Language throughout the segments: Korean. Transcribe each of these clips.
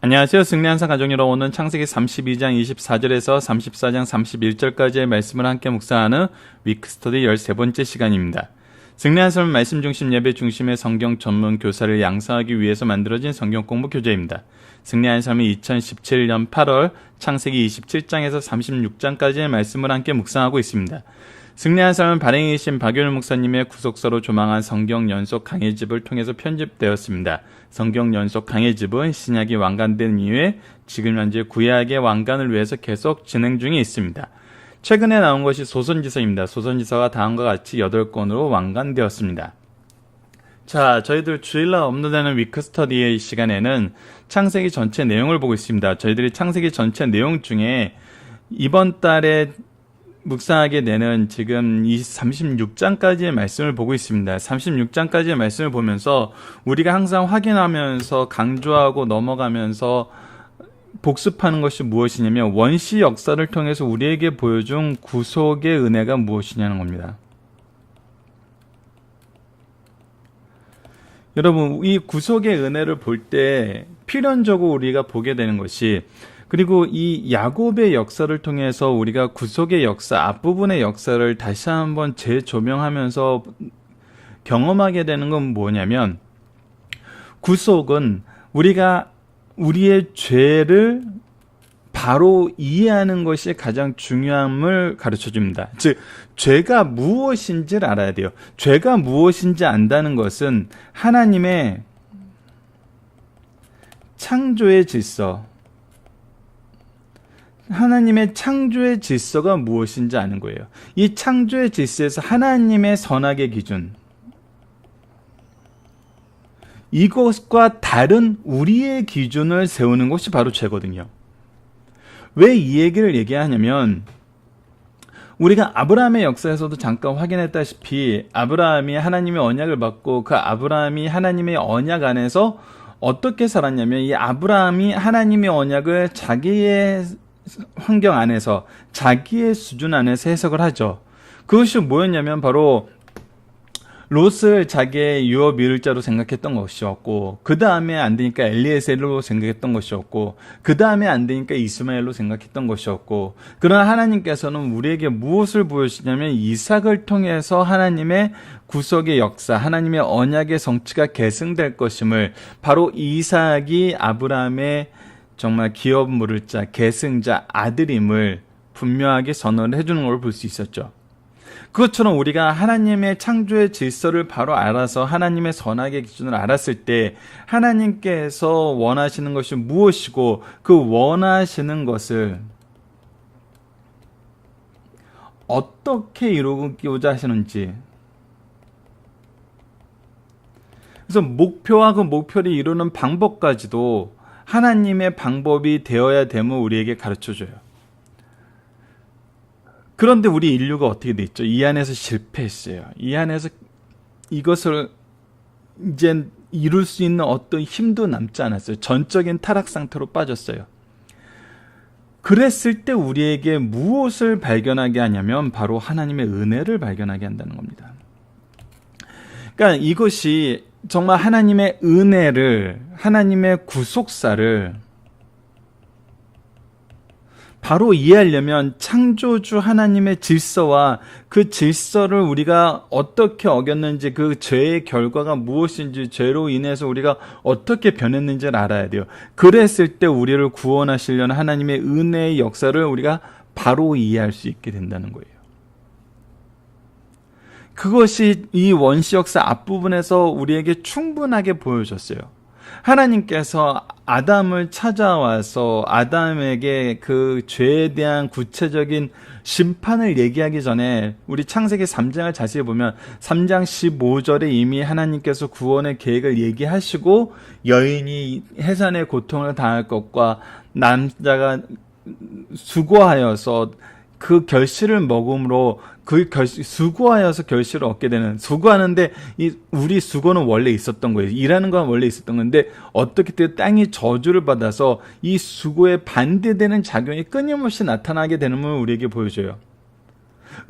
안녕하세요. 승리한상 가족여러분, 오늘 창세기 32장 24절에서 34장 31절까지의 말씀을 함께 묵상하는 위크스터디 13번째 시간입니다. 승리한상 말씀 중심 예배 중심의 성경 전문 교사를 양성하기 위해서 만들어진 성경 공부 교재입니다. 승리한상은 2017년 8월 창세기 27장에서 36장까지의 말씀을 함께 묵상하고 있습니다. 승리한 삶은 발행이신 박윤 목사님의 구속서로 조망한 성경 연속 강해집을 통해서 편집되었습니다. 성경 연속 강해집은 신약이 완간된 이후에 지금 현재 구약의 완간을 위해서 계속 진행 중에 있습니다. 최근에 나온 것이 소선지서입니다. 소선지서가 다음과 같이 8권으로 완간되었습니다. 자, 저희들 주일날 업로드되는 위크스터디의 시간에는 창세기 전체 내용을 보고 있습니다. 저희들이 창세기 전체 내용 중에 이번 달에 묵상하게 되는 지금 이 36장까지의 말씀을 보고 있습니다. 36장까지의 말씀을 보면서 우리가 항상 확인하면서 강조하고 넘어가면서 복습하는 것이 무엇이냐면 원시 역사를 통해서 우리에게 보여준 구속의 은혜가 무엇이냐는 겁니다. 여러분, 이 구속의 은혜를 볼 때 필연적으로 우리가 보게 되는 것이, 그리고 이 야곱의 역사를 통해서 우리가 구속의 역사, 앞부분의 역사를 다시 한번 재조명하면서 경험하게 되는 건 뭐냐면, 구속은 우리가 우리의 죄를 바로 이해하는 것이 가장 중요함을 가르쳐줍니다. 즉, 죄가 무엇인지를 알아야 돼요. 죄가 무엇인지 안다는 것은 하나님의 창조의 질서, 하나님의 창조의 질서가 무엇인지 아는 거예요. 이 창조의 질서에서 하나님의 선악의 기준, 이것과 다른 우리의 기준을 세우는 것이 바로 죄거든요. 왜 이 얘기를 얘기하냐면, 우리가 아브라함의 역사에서도 잠깐 확인했다시피 아브라함이 하나님의 언약을 받고 그 아브라함이 하나님의 언약 안에서 어떻게 살았냐면, 이 아브라함이 하나님의 언약을 자기의 환경 안에서, 자기의 수준 안에서 해석을 하죠. 그것이 뭐였냐면 바로 롯을 자기의 유업 이을자로 생각했던 것이었고, 그 다음에 안 되니까 엘리에셀로 생각했던 것이었고, 그 다음에 안 되니까 이스마엘로 생각했던 것이었고, 그러나 하나님께서는 우리에게 무엇을 보여주시냐면 이삭을 통해서 하나님의 구속의 역사, 하나님의 언약의 성취가 계승될 것임을, 바로 이삭이 아브라함의 정말 기업 물을 자, 계승자, 아들임을 분명하게 선언을 해주는 걸 볼 수 있었죠. 그것처럼 우리가 하나님의 창조의 질서를 바로 알아서 하나님의 선악의 기준을 알았을 때 하나님께서 원하시는 것이 무엇이고 그 원하시는 것을 어떻게 이루고자 하시는지, 그래서 목표와 그 목표를 이루는 방법까지도 하나님의 방법이 되어야 됨을 우리에게 가르쳐줘요. 그런데 우리 인류가 어떻게 돼 있죠? 이 안에서 실패했어요. 이 안에서 이것을 이제 이룰 수 있는 어떤 힘도 남지 않았어요. 전적인 타락 상태로 빠졌어요. 그랬을 때 우리에게 무엇을 발견하게 하냐면 바로 하나님의 은혜를 발견하게 한다는 겁니다. 그러니까 이것이 정말 하나님의 은혜를, 하나님의 구속사를 바로 이해하려면 창조주 하나님의 질서와 그 질서를 우리가 어떻게 어겼는지, 그 죄의 결과가 무엇인지, 죄로 인해서 우리가 어떻게 변했는지를 알아야 돼요. 그랬을 때 우리를 구원하시려는 하나님의 은혜의 역사를 우리가 바로 이해할 수 있게 된다는 거예요. 그것이 이 원시 역사 앞부분에서 우리에게 충분하게 보여줬어요. 하나님께서 아담을 찾아와서 아담에게 그 죄에 대한 구체적인 심판을 얘기하기 전에 우리 창세기 3장을 자세히 보면 3장 15절에 이미 하나님께서 구원의 계획을 얘기하시고, 여인이 해산의 고통을 당할 것과 남자가 수고하여서 그 결실을 먹음으로 수고하여서 결실을 얻게 되는, 수고하는데 우리 수고는 원래 있었던 거예요. 일하는 건 원래 있었던 건데 어떻게 땅이 저주를 받아서 이 수고에 반대되는 작용이 끊임없이 나타나게 되는 걸 우리에게 보여줘요.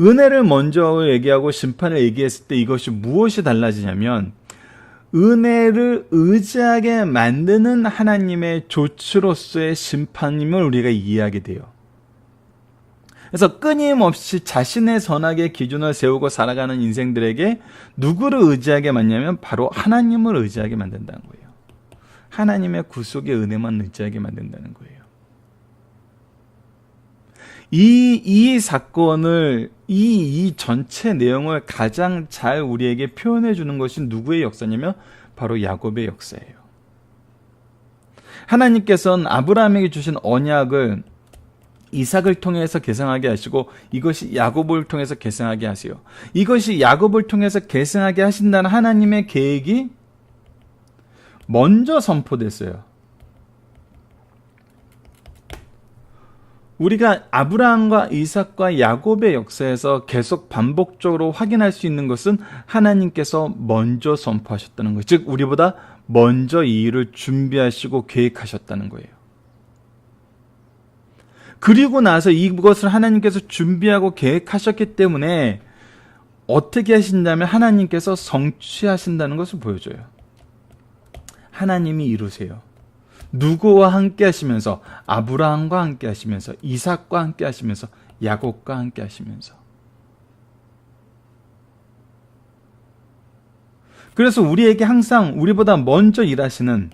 은혜를 먼저 얘기하고 심판을 얘기했을 때 이것이 무엇이 달라지냐면, 은혜를 의지하게 만드는 하나님의 조치로서의 심판임을 우리가 이해하게 돼요. 그래서 끊임없이 자신의 선악의 기준을 세우고 살아가는 인생들에게 누구를 의지하게 만드냐면 바로 하나님을 의지하게 만든다는 거예요. 하나님의 구속의 은혜만 의지하게 만든다는 거예요. 이 사건을, 이 전체 내용을 가장 잘 우리에게 표현해 주는 것이 누구의 역사냐면 바로 야곱의 역사예요. 하나님께서는 아브라함에게 주신 언약을 이삭을 통해서 계승하게 하시고 이것이 야곱을 통해서 계승하게 하세요. 이것이 야곱을 통해서 계승하게 하신다는 하나님의 계획이 먼저 선포됐어요. 우리가 아브라함과 이삭과 야곱의 역사에서 계속 반복적으로 확인할 수 있는 것은 하나님께서 먼저 선포하셨다는 거예요. 즉 우리보다 먼저 이 일을 준비하시고 계획하셨다는 거예요. 그리고 나서 이것을 하나님께서 준비하고 계획하셨기 때문에 어떻게 하신다면 하나님께서 성취하신다는 것을 보여줘요. 하나님이 이루세요. 누구와 함께 하시면서 아브라함과 함께 하시면서 이삭과 함께 하시면서 야곱과 함께 하시면서 그래서 우리에게 항상 우리보다 먼저 일하시는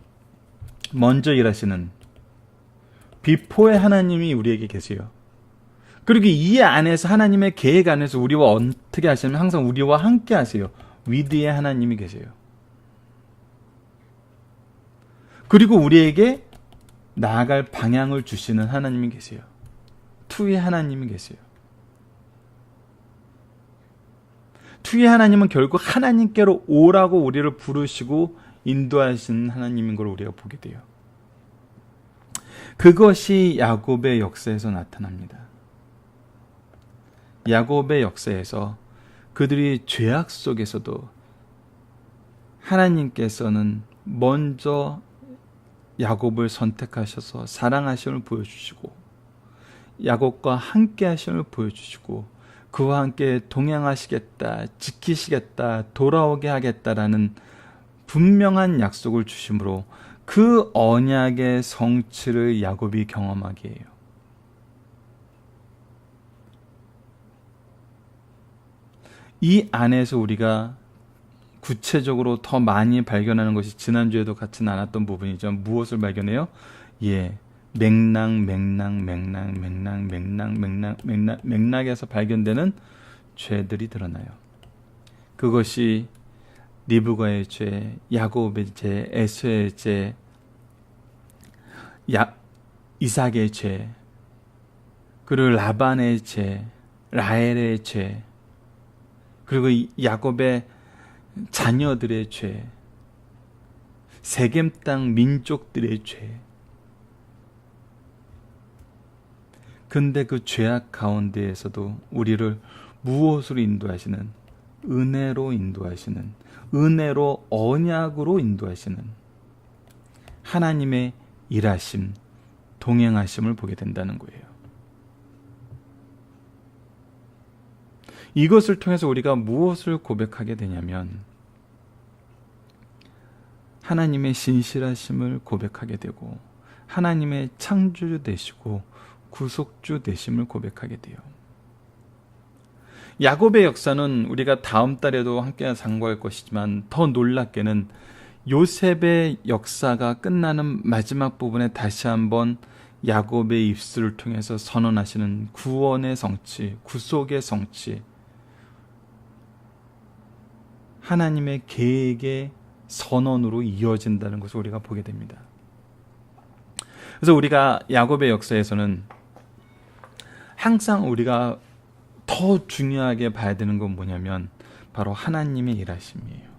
비포의 하나님이 우리에게 계세요. 그리고 이 안에서 하나님의 계획 안에서 우리와 어떻게 하시냐면 항상 우리와 함께 하세요. 위드의 하나님이 계세요. 그리고 우리에게 나아갈 방향을 주시는 하나님이 계세요. 투의 하나님이 계세요. 투의 하나님은 결국 하나님께로 오라고 우리를 부르시고 인도하시는 하나님인 걸 우리가 보게 돼요. 그것이 야곱의 역사에서 나타납니다. 야곱의 역사에서 그들이 죄악 속에서도 하나님께서는 먼저 야곱을 선택하셔서 사랑하심을 보여주시고 야곱과 함께 하심을 보여주시고 그와 함께 동행하시겠다, 지키시겠다, 돌아오게 하겠다라는 분명한 약속을 주심으로 그 언약의 성취를 야곱이 경험하게 해요. 이 안에서 우리가 구체적으로 더 많이 발견하는 것이 지난주에도 같이 나눴던 부분이죠. 무엇을 발견해요? 맥락에서 발견되는 죄들이 드러나요. 그것이 리브가의 죄, 야곱의 죄, 에서의 죄, 이삭의 죄, 그리고 라반의 죄, 라헬의 죄, 그리고 야곱의 자녀들의 죄, 세겜 땅 민족들의 죄. 근데 그 죄악 가운데에서도 우리를 무엇으로 인도하시는? 은혜로 인도하시는, 은혜로 언약으로 인도하시는 하나님의 일하심, 동행하심을 보게 된다는 거예요. 이것을 통해서 우리가 무엇을 고백하게 되냐면 하나님의 신실하심을 고백하게 되고 하나님의 창조주 되시고 구속주 되심을 고백하게 돼요. 야곱의 역사는 우리가 다음 달에도 함께 상고할 것이지만 더 놀랍게는 요셉의 역사가 끝나는 마지막 부분에 다시 한번 야곱의 입술을 통해서 선언하시는 구원의 성취, 구속의 성취, 하나님의 계획의 선언으로 이어진다는 것을 우리가 보게 됩니다. 그래서 우리가 야곱의 역사에서는 항상 우리가 더 중요하게 봐야 되는 건 뭐냐면 바로 하나님의 일하심이에요.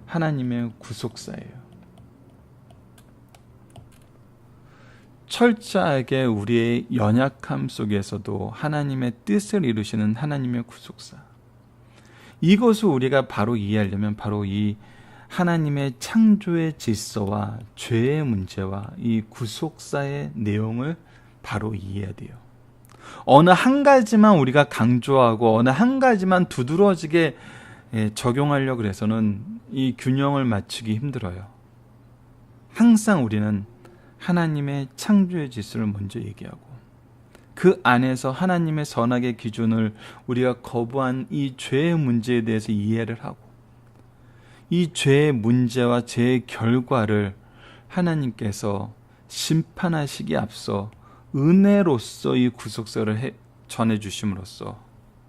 하나님의 구속사예요. 철저하게 우리의 연약함 속에서도 하나님의 뜻을 이루시는 하나님의 구속사. 이것을 우리가 바로 이해하려면 바로 이 하나님의 창조의 질서와 죄의 문제와 이 구속사의 내용을 바로 이해해야 돼요. 어느 한 가지만 우리가 강조하고 어느 한 가지만 두드러지게 적용하려고 해서는 이 균형을 맞추기 힘들어요. 항상 우리는 하나님의 창조의 질서를 먼저 얘기하고 그 안에서 하나님의 선악의 기준을 우리가 거부한 이 죄의 문제에 대해서 이해를 하고 이 죄의 문제와 죄의 결과를 하나님께서 심판하시기 앞서 은혜로서 이 구속사를 전해주심으로써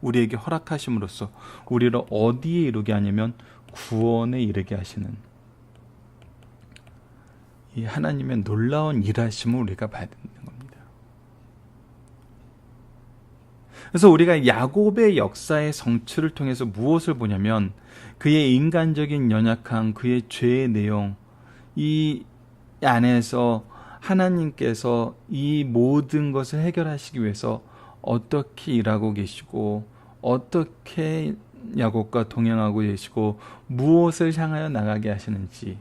우리에게 허락하심으로써 우리를 어디에 이르게 하냐면 구원에 이르게 하시는 이 하나님의 놀라운 일하심을 우리가 봐야 되는 겁니다. 그래서 우리가 야곱의 역사의 성취를 통해서 무엇을 보냐면 그의 인간적인 연약함, 그의 죄의 내용, 이 안에서 하나님께서 이 모든 것을 해결하시기 위해서 어떻게 일하고 계시고 어떻게 야곱과 동행하고 계시고 무엇을 향하여 나가게 하시는지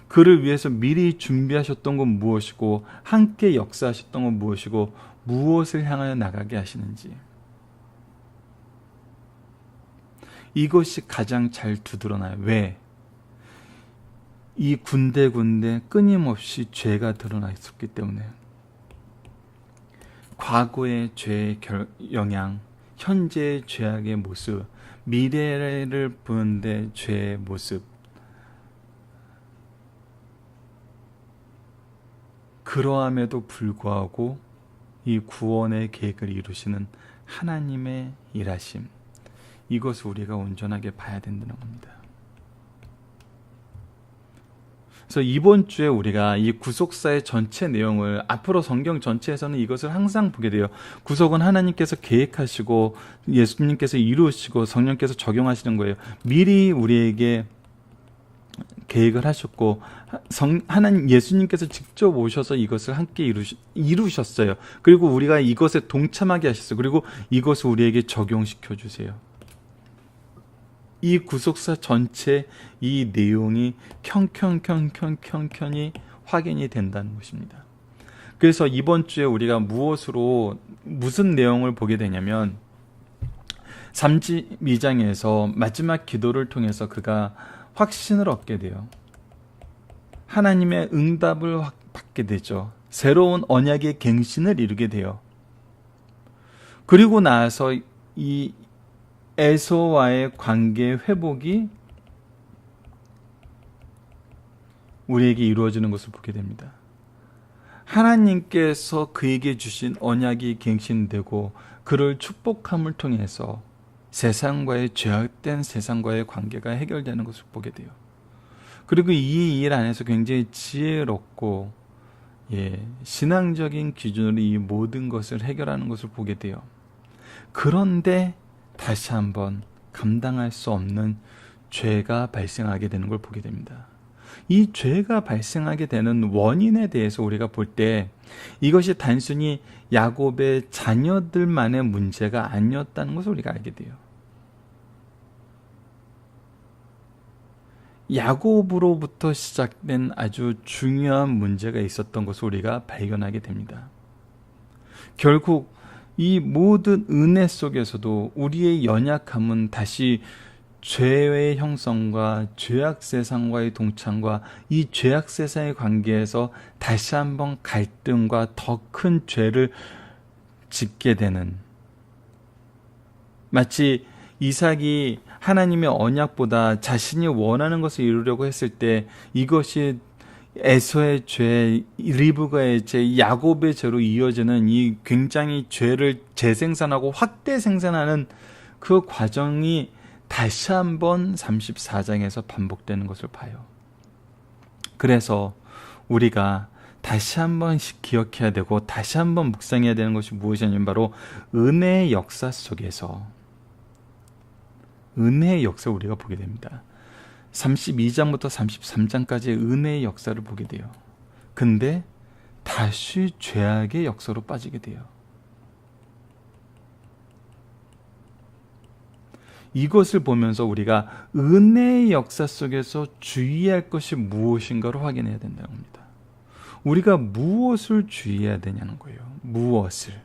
그를 위해서 미리 준비하셨던 건 무엇이고 함께 역사하셨던 건 무엇이고 무엇을 향하여 나가게 하시는지 이것이 가장 잘 두드러나요. 왜? 이 군데군데 끊임없이 죄가 드러나 있었기 때문에 과거의 죄의 영향, 현재의 죄악의 모습, 미래를 보는데 죄의 모습 그러함에도 불구하고 이 구원의 계획을 이루시는 하나님의 일하심 이것을 우리가 온전하게 봐야 된다는 겁니다. 그래서 이번 주에 우리가 이 구속사의 전체 내용을 앞으로 성경 전체에서는 이것을 항상 보게 돼요. 구속은 하나님께서 계획하시고 예수님께서 이루시고 성령께서 적용하시는 거예요. 미리 우리에게 계획을 하셨고 하나님 예수님께서 직접 오셔서 이것을 함께 이루셨어요. 그리고 우리가 이것에 동참하게 하셨어요. 그리고 이것을 우리에게 적용시켜 주세요. 이 구속사 전체 이 내용이 켠이 확인이 된다는 것입니다. 그래서 이번 주에 우리가 무슨 내용을 보게 되냐면 32장에서 마지막 기도를 통해서 그가 확신을 얻게 돼요. 하나님의 응답을 받게 되죠. 새로운 언약의 갱신을 이루게 돼요. 그리고 나서 이 에서와의 관계 회복이 우리에게 이루어지는 것을 보게 됩니다. 하나님께서 그에게 주신 언약이 갱신되고 그를 축복함을 통해서 세상과의 죄악된 세상과의 관계가 해결되는 것을 보게 돼요. 그리고 이 일 안에서 굉장히 지혜롭고 신앙적인 기준으로 이 모든 것을 해결하는 것을 보게 돼요. 그런데 다시 한번 감당할 수 없는 죄가 발생하게 되는 걸 보게 됩니다. 이 죄가 발생하게 되는 원인에 대해서 우리가 볼 때 이것이 단순히 야곱의 자녀들만의 문제가 아니었다는 것을 우리가 알게 돼요. 야곱으로부터 시작된 아주 중요한 문제가 있었던 것을 우리가 발견하게 됩니다. 결국 이 모든 은혜 속에서도 우리의 연약함은 다시 죄의 형성과 죄악 세상과의 동참과 이 죄악 세상의 관계에서 다시 한번 갈등과 더 큰 죄를 짓게 되는 마치 이삭이 하나님의 언약보다 자신이 원하는 것을 이루려고 했을 때 이것이 에서의 죄, 리브가의 죄, 야곱의 죄로 이어지는 이 굉장히 죄를 재생산하고 확대 생산하는 그 과정이 다시 한번 34장에서 반복되는 것을 봐요. 그래서 우리가 다시 한번씩 기억해야 되고 다시 한번 묵상해야 되는 것이 무엇이냐면 바로 은혜의 역사 속에서 은혜의 역사를 우리가 보게 됩니다. 32장부터 33장까지의 은혜의 역사를 보게 돼요. 근데 다시 죄악의 역사로 빠지게 돼요. 이것을 보면서 우리가 은혜의 역사 속에서 주의할 것이 무엇인가를 확인해야 된다는 겁니다. 우리가 무엇을 주의해야 되냐는 거예요. 무엇을.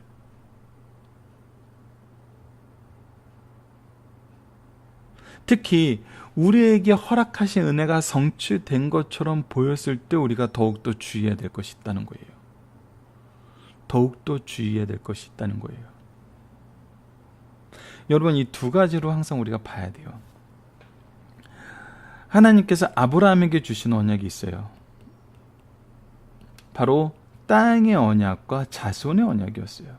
특히 우리에게 허락하신 은혜가 성취된 것처럼 보였을 때 우리가 더욱더 주의해야 될 것이 있다는 거예요. 더욱더 주의해야 될 것이 있다는 거예요. 여러분, 이 두 가지로 항상 우리가 봐야 돼요. 하나님께서 아브라함에게 주신 언약이 있어요. 바로 땅의 언약과 자손의 언약이었어요.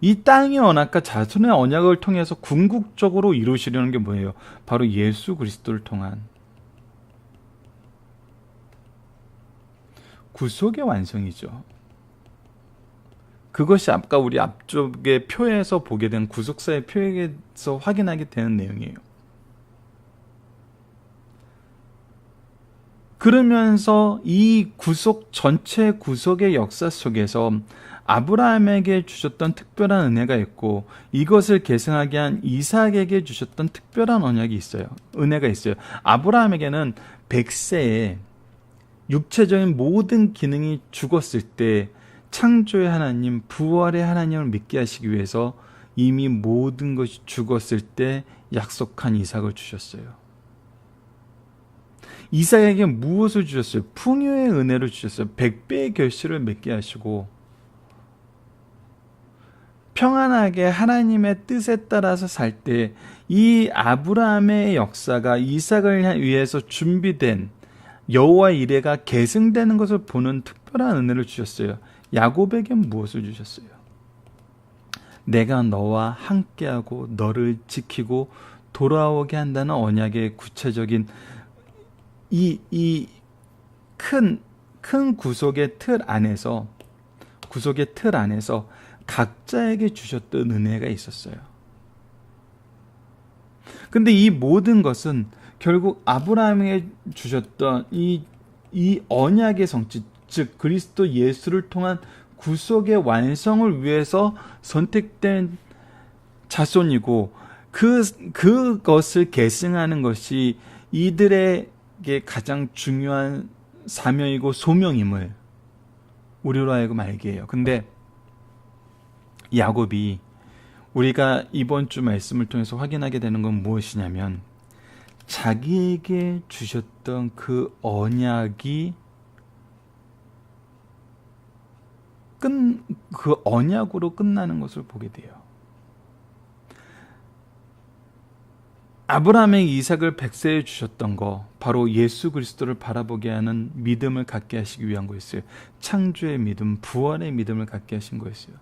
이 땅의 언약과 자손의 언약을 통해서 궁극적으로 이루시려는 게 뭐예요? 바로 예수 그리스도를 통한 구속의 완성이죠. 그것이 아까 우리 앞쪽의 표에서 보게 된 구속사의 표에서 확인하게 되는 내용이에요. 그러면서 이 구속, 전체 구속의 역사 속에서 아브라함에게 주셨던 특별한 은혜가 있고, 이것을 계승하게 한 이삭에게 주셨던 특별한 언약이 있어요. 은혜가 있어요. 아브라함에게는 100세에 육체적인 모든 기능이 죽었을 때 창조의 하나님, 부활의 하나님을 믿게 하시기 위해서 이미 모든 것이 죽었을 때 약속한 이삭을 주셨어요. 이삭에게 무엇을 주셨어요? 풍요의 은혜를 주셨어요. 100배의 결실을 맺게 하시고 평안하게 하나님의 뜻에 따라서 살 때 이 아브라함의 역사가 이삭을 위해서 준비된 여호와의 이레가 계승되는 것을 보는 특별한 은혜를 주셨어요. 야곱에게 무엇을 주셨어요? 내가 너와 함께하고 너를 지키고 돌아오게 한다는 언약의 구체적인 이 큰 구속의 틀 안에서 각자에게 주셨던 은혜가 있었어요. 근데 이 모든 것은 결국 아브라함에게 주셨던 이 언약의 성취, 즉 그리스도 예수를 통한 구속의 완성을 위해서 선택된 자손이고, 그것을 계승하는 것이 이들에게 가장 중요한 사명이고 소명임을 우리로 하여금 알게 해요. 근데 야곱이 우리가 이번 주 말씀을 통해서 확인하게 되는 건 무엇이냐면, 자기에게 주셨던 그 언약이 그 언약으로 끝나는 것을 보게 돼요. 아브라함의 이삭을 100세에 주셨던 거, 바로 예수 그리스도를 바라보게 하는 믿음을 갖게 하시기 위한 거였어요. 창조의 믿음, 부활의 믿음을 갖게 하신 거였어요.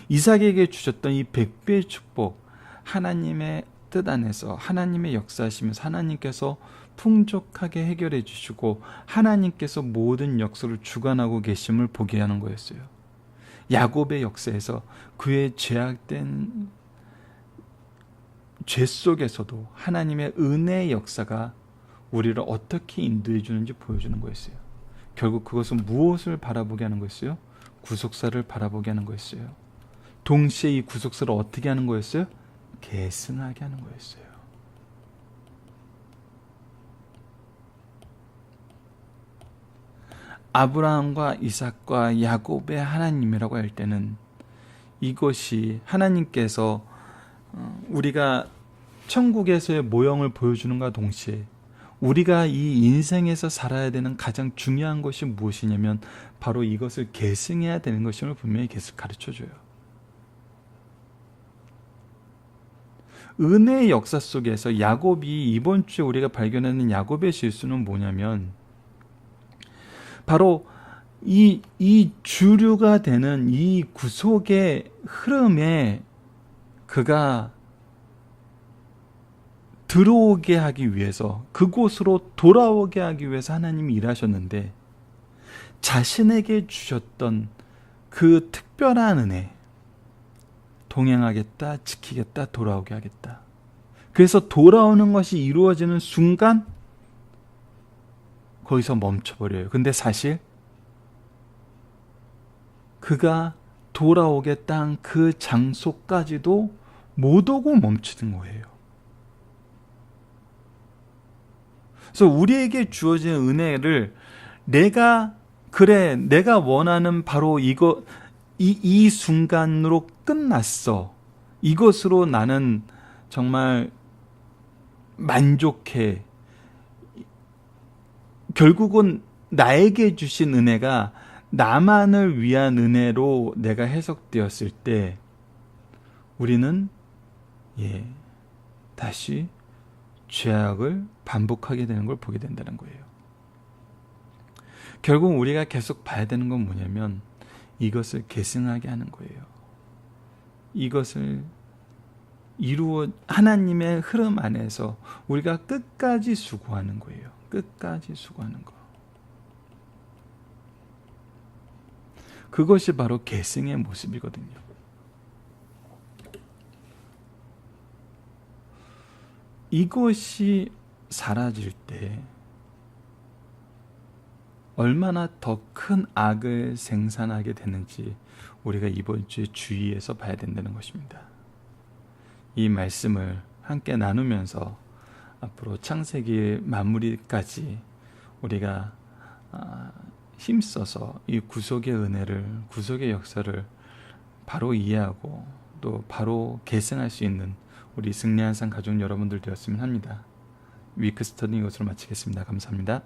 이삭에게 주셨던 이 100배의 축복, 하나님의 뜻 안에서 하나님의 역사하시면서 하나님께서 풍족하게 해결해 주시고 하나님께서 모든 역사를 주관하고 계심을 보게 하는 거였어요. 야곱의 역사에서 그의 죄악된 죄 속에서도 하나님의 은혜의 역사가 우리를 어떻게 인도해 주는지 보여주는 거였어요. 결국 그것은 무엇을 바라보게 하는 거였어요? 구속사를 바라보게 하는 거였어요. 동시에 이 구속사를 어떻게 하는 거였어요? 계승하게 하는 거였어요. 아브라함과 이삭과 야곱의 하나님이라고 할 때는 이것이 하나님께서 우리가 천국에서의 모형을 보여주는과 동시에 우리가 이 인생에서 살아야 되는 가장 중요한 것이 무엇이냐면 바로 이것을 계승해야 되는 것임을 분명히 계속 가르쳐줘요. 은혜의 역사 속에서 야곱이 이번 주에 우리가 발견하는 야곱의 실수는 뭐냐면 바로 이 주류가 되는 이 구속의 흐름에 그가 들어오게 하기 위해서, 그곳으로 돌아오게 하기 위해서 하나님이 일하셨는데 자신에게 주셨던 그 특별한 은혜, 동행하겠다, 지키겠다, 돌아오게 하겠다. 그래서 돌아오는 것이 이루어지는 순간 거기서 멈춰버려요. 근데 사실 그가 돌아오겠다 한 그 장소까지도 못 오고 멈추는 거예요. 그래서 우리에게 주어진 은혜를 내가 원하는 바로 이 순간으로 끝났어. 이것으로 나는 정말 만족해. 결국은 나에게 주신 은혜가 나만을 위한 은혜로 내가 해석되었을 때 우리는 다시 죄악을 반복하게 되는 걸 보게 된다는 거예요. 결국 우리가 계속 봐야 되는 건 뭐냐면 이것을 계승하게 하는 거예요. 이것을 이루어 하나님의 흐름 안에서 우리가 끝까지 수고하는 거예요. 끝까지 수고하는 거. 그것이 바로 계승의 모습이거든요. 이것이 사라질 때 얼마나 더 큰 악을 생산하게 되는지 우리가 이번 주에 주의해서 봐야 된다는 것입니다. 이 말씀을 함께 나누면서 앞으로 창세기 마무리까지 우리가 힘써서 이 구속의 은혜를, 구속의 역사를 바로 이해하고 또 바로 계승할 수 있는 우리 승리한 삶 가족 여러분들 되었으면 합니다. 위크 스터디 이것으로 마치겠습니다. 감사합니다.